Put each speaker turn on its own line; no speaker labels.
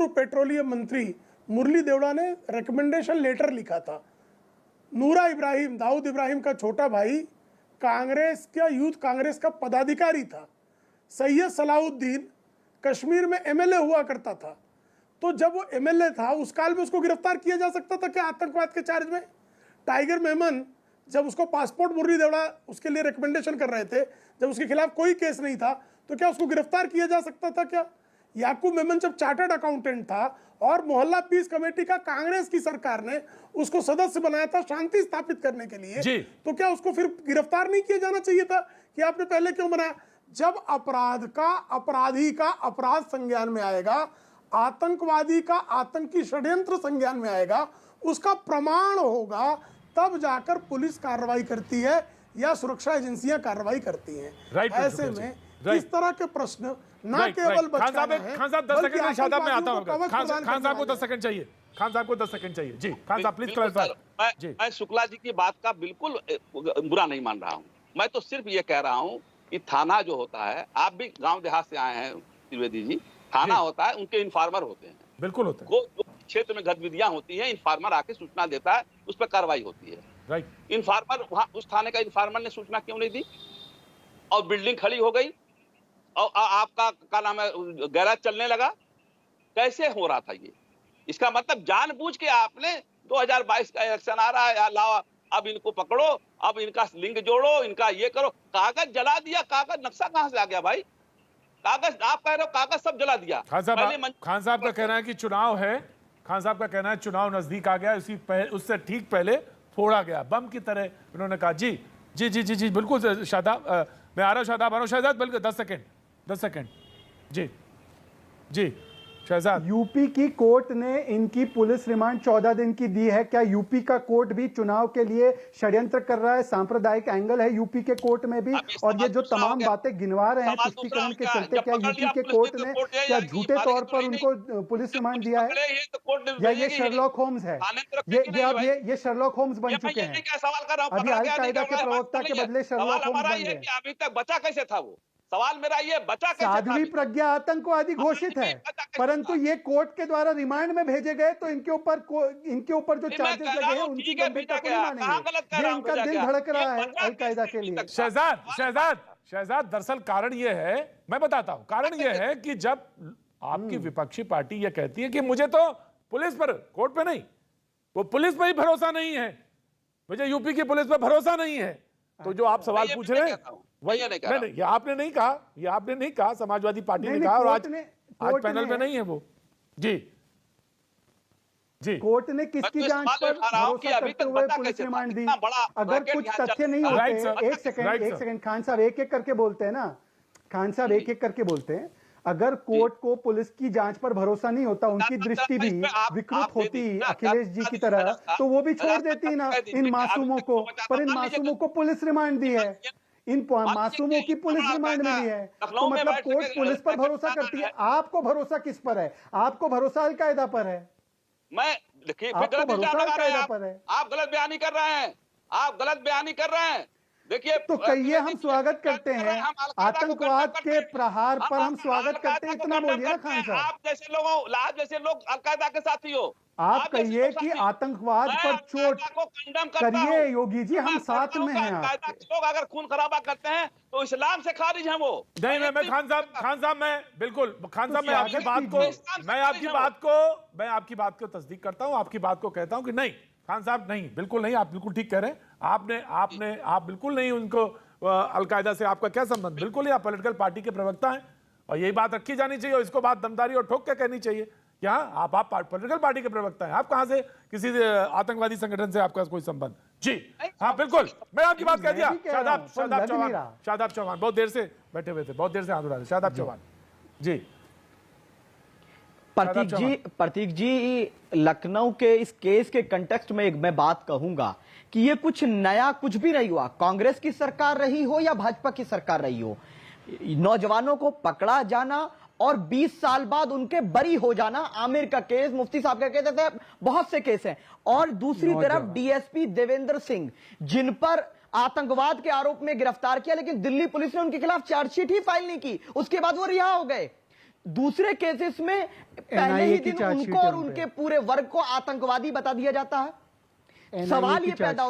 पूर्व पेट्रोलियम मंत्री मुरली देवड़ा ने रिकमेंडेशन लेटर लिखा था। नूरा इब्राहिम, दाऊद इब्राहिम का छोटा भाई, कांग्रेस का यूथ कांग्रेस का पदाधिकारी था। सैयद सलाउद्दीन कश्मीर में एमएलए हुआ करता था। तो जब वो एमएलए था उस काल में उसको गिरफ्तार किया जा सकता था क्या आतंकवाद के चार्ज में? टाइगर मेमन, जब उसको पासपोर्ट मुरली देवड़ा उसके लिए रिकमेंडेशन कर रहे थे, जब उसके खिलाफ कोई केस नहीं था, तो क्या उसको गिरफ्तार किया जा सकता था क्या? याकूब मेमन जब चार्टर्ड अकाउंटेंट था और मोहल्ला पीस कमेटी का कांग्रेस की सरकार ने उसको सदस्य बनाया था शांति स्थापित करने के लिए, तो क्या उसको फिर गिरफ्तार नहीं किया जाना चाहिए था कि आपने पहले क्यों बनाया? जब अपराधी का अपराध संज्ञान में आएगा, आतंकवादी का आतंकी षड्यंत्र संज्ञान में आएगा, उसका प्रमाण होगा, तब जाकर पुलिस कार्रवाई करती है या सुरक्षा एजेंसियां कार्रवाई करती हैं। ऐसे में इस तरह के प्रश्न न केवल बचाना है।
खान साहब 10 सेकंड शादाब में आता हूं। खान साहब को 10 सेकंड चाहिए। खान साहब को 10 सेकंड चाहिए। जी खान साहब प्लीज क्लैरिफाई।
मैं शुक्ला जी की बात का बिल्कुल बुरा नहीं मान रहा हूं। मैं तो सिर्फ ये कह रहा हूं कि थाना जो होता है, आप भी गांव देहात से आए हैं त्रिवेदी जी, थाना होता है, उनके इन्फॉर्मर होते हैं।
बिल्कुल होते हैं।
जो क्षेत्र में गतिविधियां होती हैं, इन्फॉर्मर आके सूचना देता है, उस पर कार्रवाई होती है।
राइट।
इन्फॉर्मर वहां उस थाने का इन्फॉर्मर ने सूचना क्यों नहीं दी और बिल्डिंग खड़ी हो गई और आपका क्या नाम है गैराज चलने लगा? कैसे हो रहा था ये? इसका मतलब जानबूझ के आपने 2022 का इलेक्शन आ रहा है, लाओ अब इनको पकड़ो, अब इनका लिंक जोड़ो, इनका ये करो। कागज जला दिया। कागज नक्शा कहां से आ गया भाई? कागज आप कह रहे हो कागज सब जला दिया।
खान साहब का कहना है कि चुनाव है, खान साहब का कहना है चुनाव नजदीक आ गया, उससे ठीक पहले फोड़ा गया बम की तरह। उन्होंने कहा जी जी जी जी जी बिल्कुल शादाब, मैं आ रहा हूं शादाब, आ रहा हूं शहजाद, बिल्कुल 10 सेकंड। जी जी शहजाद।
यूपी की कोर्ट ने इनकी पुलिस रिमांड 14 दिन की दी है। क्या यूपी का कोर्ट भी चुनाव के लिए षड्यंत्र कर रहा है? सांप्रदायिक एंगल है यूपी के कोर्ट में भी। और ये जो तमाम बातें गिनवा रहे हैं तुष्टीकरण के चलते, क्या यूपी के कोर्ट ने क्या झूठे तौर पर उनको पुलिस रिमांड दिया है, या ये शर्लॉक होम्स है? ये शर्लॉक होम्स बन चुके हैं। अभी अल-कायदा के प्रवक्ता के बदले शर्लॉक होम्स बन गए।
अभी तक बचा कैसे था वो? सवाल मेरा ये बचा कैसे था?
साध्वी प्रज्ञा आतंकवादी घोषित है, परंतु ये कोर्ट के द्वारा रिमांड में भेजे गए, तो इनके ऊपर जो चार्जेस लगे हैं उनकी गंभीरता को नहीं मानेंगे। ये इनका दिल धड़क रहा है अल-कायदा के लिए।
शहजाद दरअसल कारण ये है, मैं बताता हूं, कारण ये है कि जब आपकी विपक्षी पार्टी ये कहती है कि मुझे तो पुलिस पर, कोर्ट पे नहीं, वो पुलिस पर ही भरोसा नहीं है, मुझे यूपी की पुलिस पर भरोसा नहीं है, तो जो आप सवाल पूछ रहे हैं वही नहीं, ये आपने नहीं कहा, ये आपने नहीं कहा, समाजवादी पार्टी ने कहा, और आज पैनल में नहीं है वो। जी जी
कोर्ट ने किसकी जांच पर भरोसा करते हुए पुलिस रिमांड दी? अगर कुछ तथ्य नहीं होते, एक सेकंड खान साहब एक एक करके बोलते हैं ना, खान साहब एक एक करके बोलते हैं। अगर कोर्ट को पुलिस की जांच पर भरोसा नहीं होता, उनकी दृष्टि भी विकृत होती अखिलेश जी की तरह, तो वो भी छोड़ देती ना इन मासूमों को। पर इन मासूमों को पुलिस रिमांड दी है, इन मासूमों की पुलिस रिमांड मिली है, तो मतलब कोर्ट पुलिस पर भरोसा करती है। आपको भरोसा किस पर है? आपको भरोसा अल-कायदा पर है।
मैं देखिए,
आपको भरोसा अल-कायदा पर है।
आप गलत बयानी कर रहे हैं, आप गलत बयानी कर रहे हैं। देखिए,
तो कहिए हम स्वागत करते हैं आतंकवाद के प्रहार पर, हम स्वागत करते हैं, इतना बोलिए ना खान साहब।
आप जैसे लोग अल-कायदा के साथी हो।
आप कहिए कि आतंकवाद पर चोट करिए योगी जी, हम साथ में हैं आपके।
लोग अगर खून खराबा करते हैं तो इस्लाम से खारिज हैं वो।
नहीं, मैं खान साहब मैं बिल्कुल, खान साहब मैं आपकी बात को तस्दीक करता हूं, आपकी बात को कहता हूं कि नहीं खान साहब, नहीं, बिल्कुल नहीं, आप बिल्कुल ठीक कह रहे हैं। आप बिल्कुल नहीं उनको, अल-कायदा से आपका क्या संबंध? बिल्कुल ही आप पॉलिटिकल पार्टी के प्रवक्ता हैं और यही बात रखी जानी चाहिए, और इसको बात दमदारी और ठोक के कहनी चाहिए। यहाँ आप पॉलिटिकल पार्टी के प्रवक्ता हैं, आप कहां से किसी आतंकवादी संगठन से आपका कोई संबंध? जी हाँ बिल्कुल, मैं आपकी बात कह दिया। शादाब चौहान बहुत देर से बैठे हुए थे, बहुत देर से हाथ उठा रहे। शादाब चौहान जी।
प्रतीक जी, लखनऊ के इस केस के कंटेक्स्ट में एक मैं बात कहूंगा कि ये कुछ नया कुछ भी नहीं हुआ। कांग्रेस की सरकार रही हो या भाजपा की सरकार रही हो, नौजवानों को पकड़ा जाना और 20 साल बाद उनके बरी हो जाना, आमिर का केस, मुफ्ती साहब का केस, ऐसे बहुत से केस हैं। और दूसरी तरफ डीएसपी देवेंद्र सिंह, जिन पर आतंकवाद के आरोप में गिरफ्तार किया, लेकिन दिल्ली पुलिस ने उनके खिलाफ चार्जशीट ही फाइल नहीं की, उसके बाद वो रिहा हो गए। दूसरे केसेस में पहले ही दिन उनको और उनके पूरे वर्ग को आतंकवादी बता दिया जाता है। सवाल ये पैदा